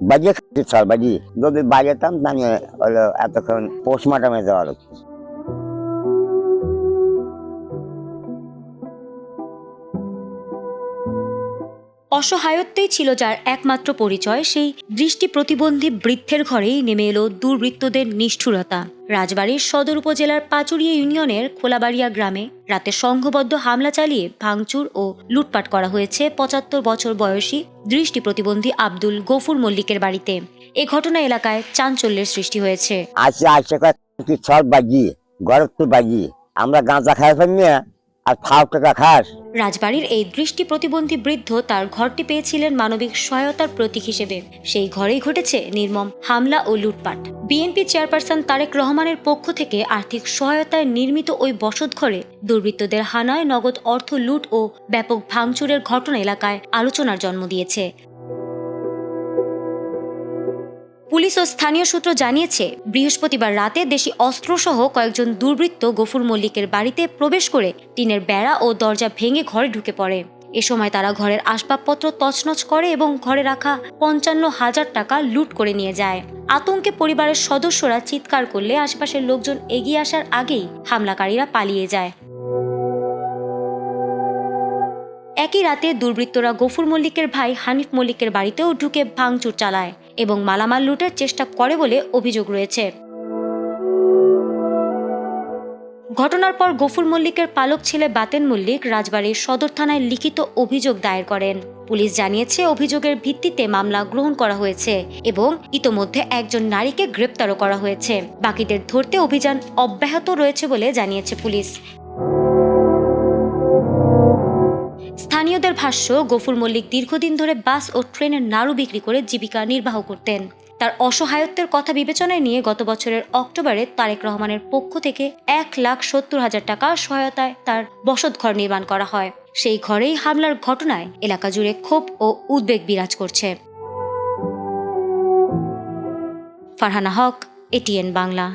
বাজিয়ে খাচ্ছি স্যার, বাজি যদি বাজাতাম তাহলে হলো এতক্ষণ পোস্টমর্টমে যাওয়া হতো। অসহায়ত্বেই ছিল যার একমাত্র পরিচয়, সেই দৃষ্টি প্রতিবন্ধী বৃদ্ধের ঘরেই নেমে এলো দুর্বৃত্তদের নিষ্ঠুরতা। রাজবাড়ীর সদর উপজেলার পাচুরিয়া ইউনিয়নের খোলাবাড়িয়া গ্রামে রাতে সংঘবদ্ধ হামলা চালিয়ে ভাঙচুর ও লুটপাট করা হয়েছে ৭৫ বছর বয়সী দৃষ্টি প্রতিবন্ধী আব্দুল গফুর মল্লিকের বাড়িতে। এ ঘটনা এলাকায় চাঞ্চল্যের সৃষ্টি হয়েছে। আসে আসে কি সব বাজি ঘরের তো বাজি, আমরা গাঁজা খাই ফেলনি আর ফাও টাকা খাস। রাজবাড়ির এই দৃষ্টি প্রতিবন্ধী বৃদ্ধ তার ঘরটি পেয়েছিলেন মানবিক সহায়তার প্রতীক হিসেবে। সেই ঘরেই ঘটেছে নির্মম হামলা ও লুটপাট। বিএনপি চেয়ারপারসন তারেক রহমানের পক্ষ থেকে আর্থিক সহায়তায় নির্মিত ওই বসতঘরে দুর্বৃত্তদের হানায় নগদ অর্থ লুট ও ব্যাপক ভাঙচুরের ঘটনা এলাকায় আলোচনার জন্ম দিয়েছে। পুলিশ ও স্থানীয় সূত্র জানিয়েছে, বৃহস্পতিবার রাতে দেশি অস্ত্রসহ কয়েকজন দুর্বৃত্ত গফুর মল্লিকের বাড়িতে প্রবেশ করে টিনের বেড়া ও দরজা ভেঙে ঘরে ঢুকে পড়ে। এ সময় তারা ঘরের আসবাবপত্র তছনছ করে এবং ঘরে রাখা ৫৫,০০০ টাকা লুট করে নিয়ে যায়। আতঙ্কে পরিবারের সদস্যরা চিৎকার করলে আশেপাশের লোকজন এগিয়ে আসার আগেই হামলাকারীরা পালিয়ে যায়। একই রাতে দুর্বৃত্তরা গফুর মল্লিকের ভাই হানিফ মল্লিকের বাড়িতেও ঢুকে ভাঙচুর চালায় এবং মালামাল লুটের চেষ্টা করে বলে অভিযোগ রয়েছে। ঘটনার পর গফুর মল্লিকের পালক ছেলে বাতেন মল্লিক রাজবাড়ীর সদর থানায় লিখিত অভিযোগ দায়ের করেন। পুলিশ জানিয়েছে, অভিযোগের ভিত্তিতে মামলা গ্রহণ করা হয়েছে এবং ইতোমধ্যে একজন নারীকে গ্রেপ্তারও করা হয়েছে। বাকিদের ধরতে অভিযান অব্যাহত রয়েছে বলে জানিয়েছে পুলিশ। স্থানীয়দের ভাষ্য, গফুর মল্লিক দীর্ঘদিন ধরে বাস ও ট্রেনের নাড়ু বিক্রি করে জীবিকা নির্বাহ করতেন। তার অসহায়ত্বের কথা বিবেচনায় নিয়ে গত বছরের অক্টোবরে তারেক রহমানের পক্ষ থেকে ১,৭০,০০০ টাকা সহায়তায় তার বসতঘর নির্মাণ করা হয়। সেই ঘরেই হামলার ঘটনায় এলাকা জুড়ে ক্ষোভ ও উদ্বেগ বিরাজ করছে। ফারহানা হক, এটিএন বাংলা।